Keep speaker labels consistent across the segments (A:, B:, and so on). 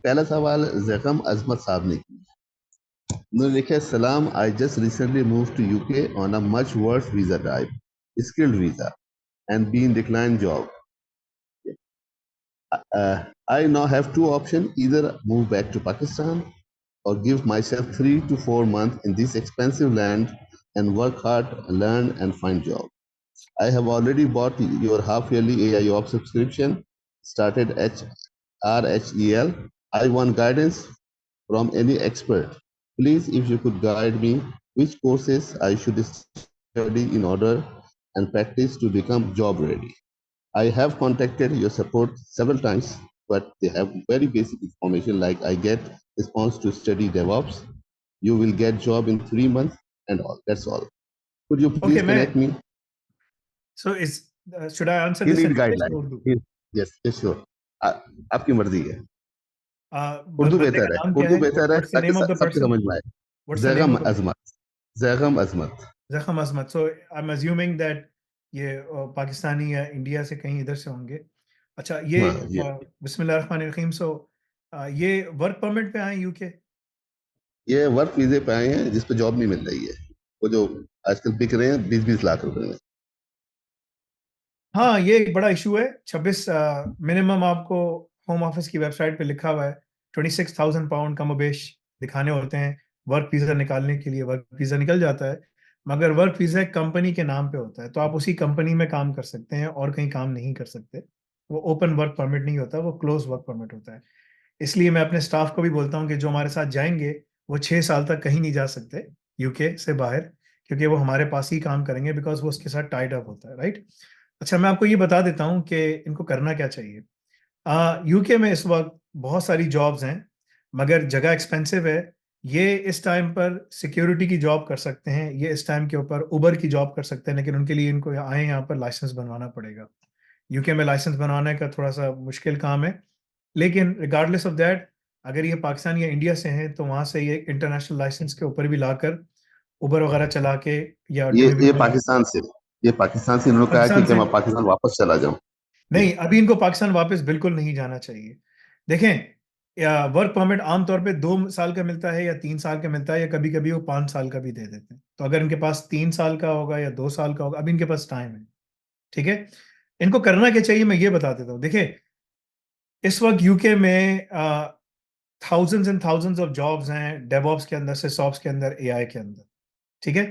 A: पहला सवाल जखम अजमत साहब ने किया। उन्होंने लिखा है, सलाम, I just recently move to UK on a much worse visa type, skilled visa, and been declined job. I now have two options: either move back to Pakistan or give myself 3 to 4 months in this expensive land and work hard, learn and find job. I have already bought your half yearly AIOP subscription, started RHEL. I want guidance from any expert. Please, if you could guide me, which courses I should study in order and practice to become job ready. I have contacted your support several times, but they have very basic information like I get response to study DevOps. You will get job in 3 months and all. That's all. Could you please
B: Okay,
A: connect me?
B: So should I answer
A: He
B: this in
A: need
B: English
A: guideline.
B: or Urdu?
A: Yes, yes, sure. आपकी मर्जी है। उर्दू
B: बंदे
A: बेहतर
B: का
A: है,
B: नाम क्या
A: उर्दू
B: है?
A: बेहतर है
B: What's the
A: ताकि
B: name of the
A: सबके
B: person?
A: समझ में आए।
B: What's the name
A: Zaigham
B: of the person?
A: अजमत, जैगम अजमत।
B: जखम अजमत. So I'm assuming that ये पाकिस्तानी या इंडिया से कहीं इधर से होंगे. अच्छा, ये
A: हाँ जी।
B: बिस्मिल्लाहिर्रहमानिर्रहीम. So ये वर्क परमिट पे आए यूके?
A: ये वर्क वीजे पे आए हैं जिस पे जॉब नहीं मिल रही है, वो जो आजकल बिक रहे हैं 20-20 लाख रुपए में।
B: हाँ, ये एक बड़ा इशू है. 26 मिनिमम आपको होम ऑफिस की वेबसाइट पे लिखा हुआ है 26,000 पाउंड कमोबेश दिखाने होते हैं वर्क वीजा निकालने के लिए. वर्क वीजा निकल जाता है, मगर वर्क वीजा एक कंपनी के नाम पे होता है, तो आप उसी कंपनी में काम कर सकते हैं और कहीं काम नहीं कर सकते. वो ओपन वर्क परमिट नहीं होता, वो क्लोज वर्क परमिट होता है. इसलिए मैं अपने स्टाफ को भी बोलता हूँ कि जो हमारे साथ जाएंगे वो 6 साल तक कहीं नहीं जा सकते यूके से बाहर, क्योंकि वो हमारे पास ही काम करेंगे, बिकॉज वो उसके साथ टाइड अप होता है, राइट. अच्छा, मैं आपको ये बता देता हूँ कि इनको करना क्या चाहिए. यूके में इस वक्त बहुत सारी जॉब्स हैं, मगर जगह एक्सपेंसिव है. ये इस टाइम पर सिक्योरिटी की जॉब कर सकते हैं, ये इस टाइम के ऊपर उबर की जॉब कर सकते हैं, लेकिन उनके लिए इनको आए यहाँ पर लाइसेंस बनवाना पड़ेगा. यूके में लाइसेंस बनवाने का थोड़ा सा मुश्किल काम है, लेकिन रिगार्डलेस ऑफ दैट, अगर ये पाकिस्तान या इंडिया से हैं तो वहां से ये इंटरनेशनल लाइसेंस के ऊपर भी लाकर उबर वगैरह चला के या
A: ये
B: डिलीवरी में.
A: पाकिस्तान से इन्होंने कहा कि
B: पाकिस्तान से
A: मैं पाकिस्तान वापस चला जाऊं।
B: नहीं, अभी इनको पाकिस्तान वापस बिल्कुल नहीं जाना चाहिए. देखें, या वर्क परमिट आमतौर पे 2 साल का मिलता है या 3 साल का मिलता है, या कभी कभी वो 5 साल का भी दे देते हैं. तो अगर इनके पास 3 साल का होगा या 2 साल का होगा, अभी इनके पास टाइम है. ठीक है, इनको करना क्या चाहिए मैं ये बता देता हूँ. देखिए, इस वक्त यूके में thousands and thousands of jobs हैं डेवऑप्स के अंदर, सिसऑप्स के अंदर, एआई के अंदर. ठीक है,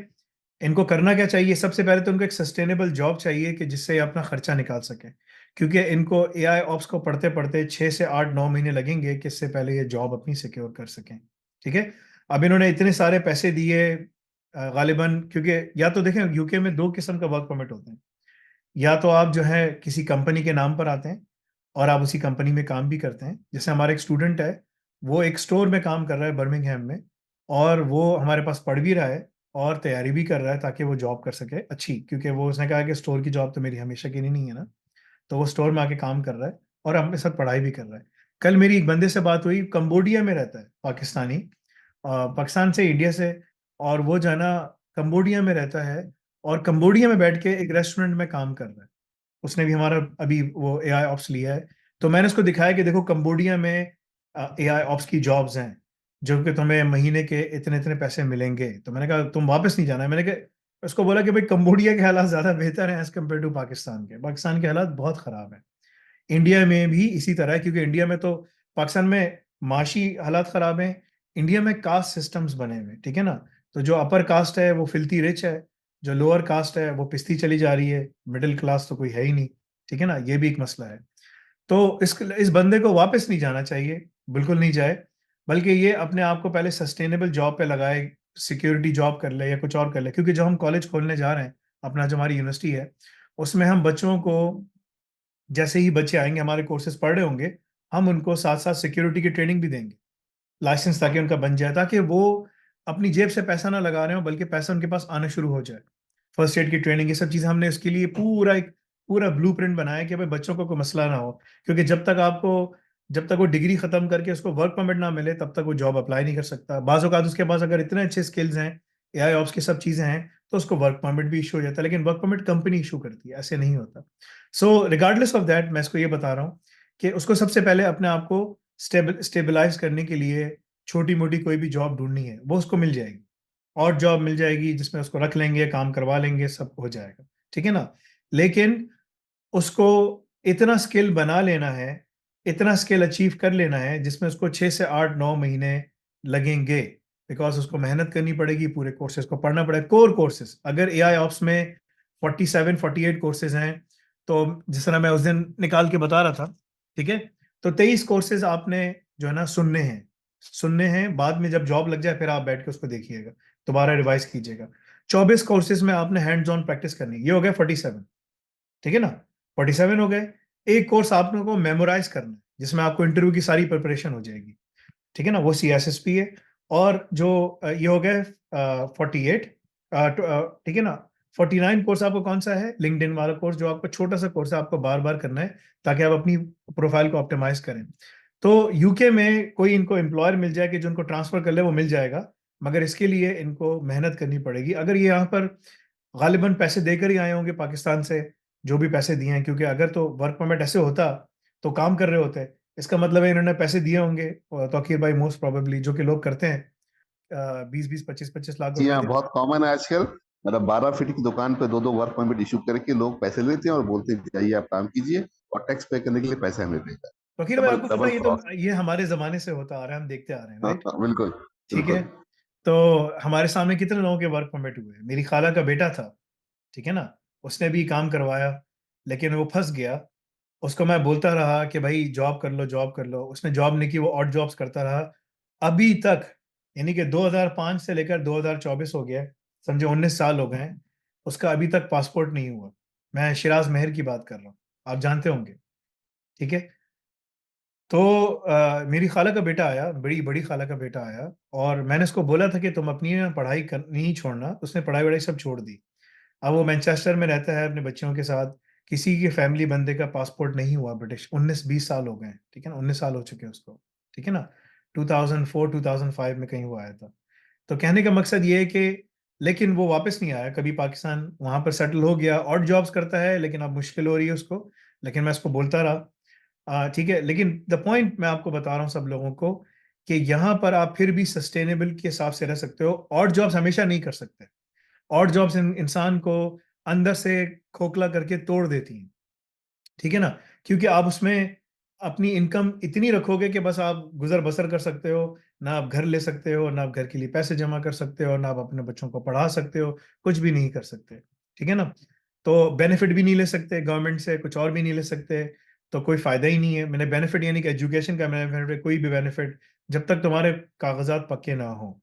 B: इनको करना क्या चाहिए? सबसे पहले तो उनको एक सस्टेनेबल जॉब चाहिए कि जिससे ये अपना खर्चा निकाल सकें, क्योंकि इनको एआई ऑप्स को पढ़ते पढ़ते 6 से 8 9 महीने लगेंगे कि इससे पहले ये जॉब अपनी सिक्योर कर सकें. ठीक है, अब इन्होंने इतने सारे पैसे दिए गालिबन, क्योंकि या तो देखें यूके में 2 किस्म का वर्क परमिट होते हैं. या तो आप जो है किसी कंपनी के नाम पर आते हैं और आप उसी कंपनी में काम भी करते हैं. जैसे हमारा एक स्टूडेंट है, वो एक स्टोर में काम कर रहा है बर्मिंघम में, और वो हमारे पास पढ़ भी रहा है और तैयारी भी कर रहा है ताकि वो जॉब कर सके अच्छी, क्योंकि वो उसने कहा कि स्टोर की जॉब तो मेरी हमेशा के लिए नहीं है ना. तो वो स्टोर में आके काम कर रहा है और अपने साथ पढ़ाई भी कर रहा है. कल मेरी एक बंदे से बात हुई, कंबोडिया में रहता है, पाकिस्तानी, पाकिस्तान से, इंडिया से, और वो जो है ना कंबोडिया में रहता है और कंबोडिया में बैठ के एक रेस्टोरेंट में काम कर रहा है. उसने भी हमारा अभी वो एआई ऑप्स लिया है. तो मैंने उसको दिखाया कि देखो कंबोडिया में एआई ऑप्स की जॉब्स हैं जो कि तुम्हें महीने के इतने इतने पैसे मिलेंगे. तो मैंने कहा तुम वापस नहीं जाना है. मैंने कहा, उसको बोला कि भाई कंबोडिया के हालात ज्यादा बेहतर हैं एज कम्पेयर टू पाकिस्तान के. पाकिस्तान के हालात बहुत खराब हैं. इंडिया में भी इसी तरह है, क्योंकि इंडिया में तो, पाकिस्तान में माशी हालात खराब हैं, इंडिया में कास्ट सिस्टम्स बने हुए हैं. ठीक है ना. तो जो अपर कास्ट है वो फिल्थी रिच है, जो लोअर कास्ट है वो पिसती चली जा रही है, मिडिल क्लास तो कोई है ही नहीं. ठीक है ना, ये भी एक मसला है. तो इस बंदे को वापस नहीं जाना चाहिए, बिल्कुल नहीं जाए, बल्कि ये अपने आप को पहले सस्टेनेबल जॉब पे लगाए, सिक्योरिटी जॉब कर ले या कुछ और कर ले. क्योंकि जो हम कॉलेज खोलने जा रहे हैं, अपना जो हमारी यूनिवर्सिटी है, उसमें हम बच्चों को, जैसे ही बच्चे आएंगे हमारे कोर्सेज पढ़ रहे होंगे, हम उनको साथ साथ सिक्योरिटी की ट्रेनिंग भी देंगे, लाइसेंस ताकि उनका बन जाए, ताकि वो अपनी जेब से पैसा ना लगा रहे हो बल्कि पैसा उनके पास आना शुरू हो जाए. फर्स्ट एड की ट्रेनिंग, ये सब चीजें हमने उसके लिए पूरा ब्लूप्रिंट बनाया कि भाई बच्चों को कोई मसला ना हो. क्योंकि जब तक वो डिग्री खत्म करके उसको वर्क परमिट ना मिले तब तक वो जॉब अप्लाई नहीं कर सकता. बाज़ औक़ात उसके पास अगर इतने अच्छे स्किल्स हैं, एआई ऑप्स की सब चीजें हैं, तो उसको वर्क परमिट भी इशू हो जाता है, लेकिन वर्क परमिट कंपनी इशू करती है, ऐसे नहीं होता. सो रिगार्डलेस ऑफ दैट, मैं इसको ये बता रहा हूँ कि उसको सबसे पहले अपने आप को स्टेबलाइज करने के लिए छोटी मोटी कोई भी जॉब ढूंढनी है वो उसको मिल जाएगी, और जॉब मिल जाएगी जिसमें उसको रख लेंगे, काम करवा लेंगे, सब हो जाएगा, ठीक है ना। लेकिन उसको इतना स्किल बना लेना है, इतना स्किल अचीव कर लेना है जिसमें उसको 6 से 8 9 महीने लगेंगे, बिकॉज उसको मेहनत करनी पड़ेगी, पूरे कोर्सेज को पढ़ना पड़ेगा, कोर कोर्सेज। अगर एआई ऑप्स में 47 48 कोर्सेज हैं, तो जिस तरह मैं उस दिन निकाल के बता रहा था, ठीक है, तो 23 कोर्सेज आपने जो है ना सुनने हैं, बाद में जब जॉब लग जाए फिर आप बैठ के उसको देखिएगा, दोबारा रिवाइज कीजिएगा। 24 कोर्सेज में आपने हैंड्स ऑन प्रैक्टिस करनी है, ये हो गया 47, ठीक है ना। 47 हो गए। एक कोर्स आपने को मेमोराइज करना है जिसमें आपको इंटरव्यू की सारी प्रिपरेशन हो जाएगी, ठीक है ना, वो CSSP है। और जो ये हो गए 48, ठीक है ना। 49 कोर्स आपको कौन सा है, लिंक्डइन वाला कोर्स, जो आपको छोटा सा कोर्स है, आपको बार बार करना है ताकि आप अपनी प्रोफाइल को ऑप्टिमाइज करें। तो यूके में कोई इनको एम्प्लॉयर मिल जाए कि जो इनको ट्रांसफर कर ले, वो मिल जाएगा, मगर इसके लिए इनको मेहनत करनी पड़ेगी। अगर ये यहाँ पर गालिबन पैसे देकर ही आए होंगे पाकिस्तान से, जो भी पैसे दिए हैं, क्योंकि अगर तो वर्क परमिट ऐसे होता तो काम कर रहे होते, इसका मतलब है इन्होंने पैसे दिए होंगे तौकीर भाई, मोस्ट प्रोबेबली, जो कि लोग करते हैं, 20 20 25 25 लाख
A: जी
B: रुपए
A: हाँ,
B: दे।
A: बहुत कॉमन है आजकल। मतलब 12 फीट की दुकान पे दो दो वर्क परमिट इशू करके लोग पैसे लेते हैं और बोलते हैं जाइए आप काम कीजिए, और टैक्स पे करने के लिए पैसे हमें देगा।
B: तौकीर भाई,
A: डबल
B: आपको पता
A: डबल
B: है,
A: क्रॉस।
B: ये हमारे जमाने से होता आ रहा है, हम देखते आ रहे हैं,
A: हाँ
B: राइट।
A: हाँ, बिल्कुल
B: ठीक है।
A: बिल्कुल।
B: तो हमारे सामने कितने लोगों के वर्क परमिट हुए, मेरी खाला का बेटा था, ठीक है ना, उसने भी काम करवाया, लेकिन वो फंस गया। उसको मैं बोलता रहा कि भाई जॉब कर लो, जॉब कर लो, उसने जॉब नहीं की, वो ऑड जॉब्स करता रहा अभी तक। यानी कि 2005 से लेकर 2024 हो गया, समझो 19 साल हो गए हैं, उसका अभी तक पासपोर्ट नहीं हुआ। मैं शिराज मेहर की बात कर रहा हूँ, आप जानते होंगे, ठीक है। तो मेरी खाला का बेटा आया, बड़ी बड़ी खाला का बेटा आया, और मैंने उसको बोला था कि तुम अपनी ना पढ़ाई कर नहीं छोड़ना, उसने पढ़ाई वढ़ाई सब छोड़ दी। अब वो मैनचेस्टर में रहता है अपने बच्चों के साथ। किसी के फैमिली बंदे का पासपोर्ट नहीं हुआ ब्रिटिश, 19 20 साल हो गए हैं, ठीक है ना, 19 साल हो चुके हैं उसको, ठीक है ना। 2004 2005 में कहीं वो आया था। तो कहने का मकसद ये है कि, लेकिन वो वापस नहीं आया कभी पाकिस्तान, वहां पर सेटल हो गया, और जॉब्स करता है, लेकिन अब मुश्किल हो रही है उसको। लेकिन मैं उसको बोलता रहा, ठीक है, लेकिन द पॉइंट मैं आपको बता रहा हूँ सब लोगों को, कि यहाँ पर आप फिर भी सस्टेनेबल के हिसाब से रह सकते हो, और जॉब्स हमेशा नहीं कर सकते। और जॉब्स इंसान को अंदर से खोखला करके तोड़ देती हैं, ठीक है ना। क्योंकि आप उसमें अपनी इनकम इतनी रखोगे कि बस आप गुजर बसर कर सकते हो, ना आप घर ले सकते हो, ना आप घर के लिए पैसे जमा कर सकते हो, ना आप अपने बच्चों को पढ़ा सकते हो, कुछ भी नहीं कर सकते, ठीक है ना। तो बेनिफिट भी नहीं ले सकते गवर्नमेंट से, कुछ और भी नहीं ले सकते, तो कोई फायदा ही नहीं है। मैंने बेनिफिट यानी कि एजुकेशन का बेनिफिट, कोई भी बेनिफिट, जब तक तुम्हारे कागजात पक्के ना हो।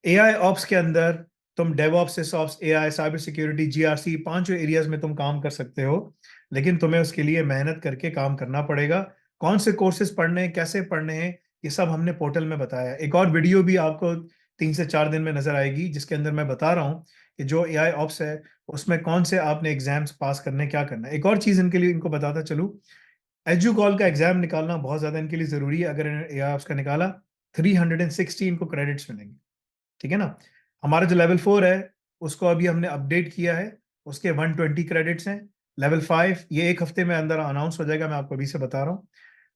B: एआई ऑप्स के अंदर तुम DevOps, SysOps, AI, cyber security, GRC, पांचों एरियाज में तुम काम कर सकते हो, लेकिन तुम्हें उसके लिए मेहनत करके काम करना पड़ेगा। कौन से कोर्सेज पढ़ने हैं, कैसे पढ़ने हैं, ये सब हमने पोर्टल में बताया। एक और वीडियो भी आपको 3 से 4 दिन में नजर आएगी, जिसके अंदर मैं बता रहा हूँ कि जो एआई ऑप्स है उसमें कौन से आपने एग्जाम्स पास करने, क्या करना है। एक और चीज इनके लिए इनको बताता चलूँ, एजुकॉल का एग्जाम निकालना बहुत ज्यादा इनके लिए जरूरी है। अगर एआई ऑप्स का निकाला, 360 इनको क्रेडिट्स मिलेंगे, ठीक है ना। हमारा जो लेवल 4 है उसको अभी हमने अपडेट किया है, उसके 120 क्रेडिट्स हैं। लेवल 5 ये एक हफ्ते में अंदर अनाउंस हो जाएगा, मैं आपको अभी से बता रहा हूँ।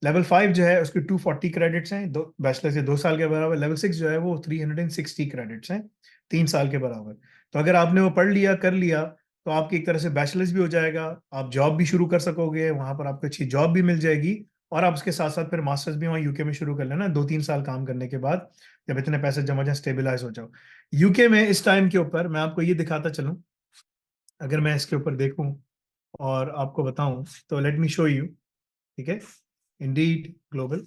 B: लेवल 5 जो है उसके 240 क्रेडिट्स हैं, दो बैचलर के 2 साल के बराबर। लेवल 6 जो है वो 360 क्रेडिट्स हैं, 3 साल के बराबर। तो अगर आपने वो पढ़ लिया, कर लिया, तो आपकी एक तरह से बैचलर्स भी हो जाएगा, आप जॉब भी शुरू कर सकोगे, वहां पर आपको अच्छी जॉब भी मिल जाएगी, और आप उसके साथ साथ फिर मास्टर्स भी वहाँ यूके में शुरू कर लेना 2 3 साल काम करने के बाद, जब इतने पैसे जमा जाए, स्टेबलाइज हो जाओ। यूके में इस टाइम के ऊपर मैं आपको ये दिखाता चलूं, अगर मैं इसके ऊपर देखूं और आपको बताऊं, तो लेट मी शो यू, ठीक है। इंडीड ग्लोबल,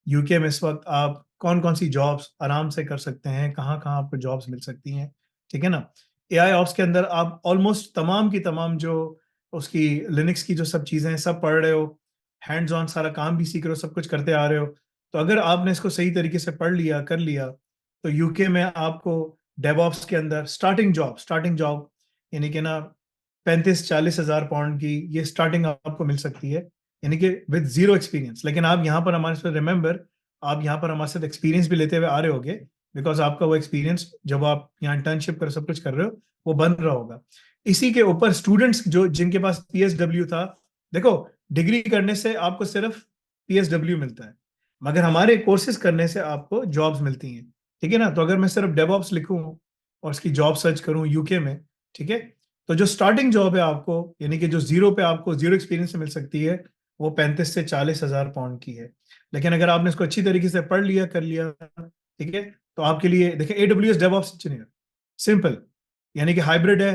B: यूके में इस वक्त आप कौन कौन सी जॉब्स आराम से कर सकते हैं, कहाँ कहाँ आपको जॉब्स मिल सकती हैं, ठीक है ना। एआई ऑप्स के अंदर आप ऑलमोस्ट तमाम की तमाम जो उसकी लिनक्स की जो सब चीज़ें हैं सब पढ़ रहे हो, हैंड्स ऑन सारा काम भी सीख रहे हो, सब कुछ करते आ रहे हो। तो अगर आपने इसको सही तरीके से पढ़ लिया, कर लिया, तो यूके में आपको डेवऑप्स के अंदर स्टार्टिंग जॉब यानी कि ना 35 40 हज़ार पाउंड की ये स्टार्टिंग आपको मिल सकती है, यानी कि विद जीरो एक्सपीरियंस। लेकिन आप यहाँ पर हमारे साथ, रिमेंबर, आप यहाँ पर हमारे साथ एक्सपीरियंस भी लेते हुए आ रहे होगे, बिकॉज आपका वो एक्सपीरियंस जब आप यहाँ इंटर्नशिप कर सब कुछ कर रहे हो वो बन रहा होगा। इसी के ऊपर स्टूडेंट्स जो जिनके पास पीएसडब्ल्यू था, देखो डिग्री करने से आपको सिर्फ पीएसडब्ल्यू मिलता है, मगर हमारे कोर्सेज करने से आपको जॉब्स मिलती हैं, ठीक है ना। तो अगर मैं सिर्फ डेवऑप्स लिखूं और उसकी जॉब सर्च करूं यूके में, ठीक है, तो जो स्टार्टिंग जॉब है आपको, यानी कि जो जीरो पे आपको जीरो एक्सपीरियंस से मिल सकती है, वो 35 से 40 हजार पाउंड की है। लेकिन अगर आपने इसको अच्छी तरीके से पढ़ लिया, कर लिया, ठीक है, तो आपके लिए देखिए AWS डेवऑप्स इंजीनियर, सिंपल, यानी कि हाइब्रिड है,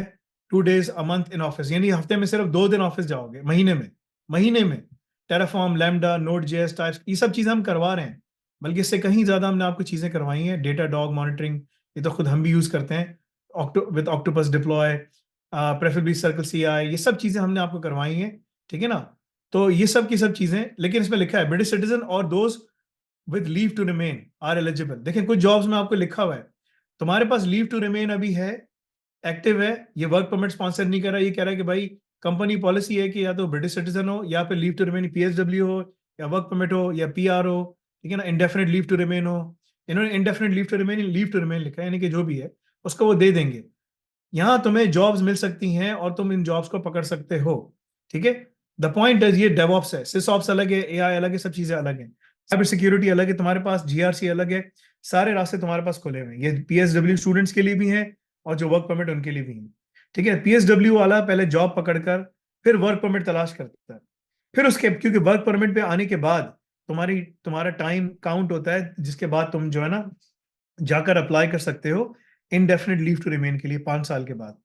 B: 2 days a month in office, यानी हफ्ते में सिर्फ 2 दिन ऑफिस जाओगे, महीने में Terraform, lambda, node JS, types, ये सब चीजें हम करवा रहे हैं। बल्कि इससे कहीं ज्यादा हमने आपको चीजें करवाई हैं, डेटा डॉग मॉनिटरिंग, ये तो खुद हम भी यूज करते हैं, with octopus deploy, preferably circle CI, ये सब चीजें हमने आपको करवाई हैं, ठीक है ना। तो ये सब की सब चीजें, लेकिन इसमें लिखा है ब्रिटिश सिटीजन और those with leave to remain are eligible. देखिए कुछ जॉब्स में आपको लिखा हुआ है तुम्हारे पास लीव टू रिमेन अभी है, एक्टिव है, ये वर्क परमिट स्पॉन्सर नहीं कर रहा, ये कह रहा है कि भाई कंपनी पॉलिसी है कि या तो ब्रिटिश सिटीजन हो, या फिर लीव टू रिमेन PSW हो, या वर्क परमिट हो, या PR हो, ठीक है ना, इंडेफिनिट लीव टू रिमेन हो। इन्होंने इंडेफिनिट लीव टू रिमेन लिखा है, यानी कि जो भी है उसको वो दे देंगे। यहां तुम्हें जॉब्स मिल सकती हैं और तुम इन जॉब्स को पकड़ सकते हो, ठीक है। द पॉइंट इज, ये डेवऑप्स है, सिसऑप्स अलग है, AI अलग है, सब चीजें अलग है, साइबर सिक्योरिटी अलग है, तुम्हारे पास GRC अलग है, सारे रास्ते तुम्हारे पास खुले हुए हैं। ये PSW स्टूडेंट्स के लिए भी हैं और जो वर्क परमिट उनके लिए भी हैं, ठीक है। PSW वाला पहले जॉब पकड़कर फिर वर्क परमिट तलाश करता है, फिर उसके, क्योंकि वर्क परमिट पे आने के बाद तुम्हारा टाइम काउंट होता है, जिसके बाद तुम जो है ना जाकर अप्लाई कर सकते हो इनडेफिनिट लीव टू रिमेन के लिए 5 साल के बाद।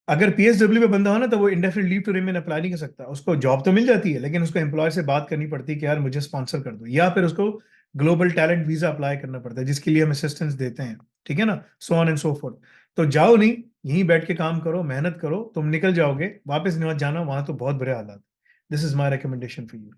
B: अगर PSW पे बंदा हो ना, तो वो indefinite leave to remain apply नहीं कर सकता, उसको जॉब तो मिल जाती है, लेकिन उसको एम्प्लॉयर से बात करनी पड़ती है कि यार मुझे स्पॉन्सर कर दो, या फिर उसको ग्लोबल टैलेंट वीजा अप्लाई करना पड़ता है, जिसके लिए हम असिस्टेंस देते हैं, ठीक है ना, so on and so fourth. तो जाओ नहीं, यहीं बैठ के काम करो, मेहनत करो, तुम निकल जाओगे, वापस नहीं मत जाना, वहां तो बहुत बुरे हालात। This is my recommendation for you.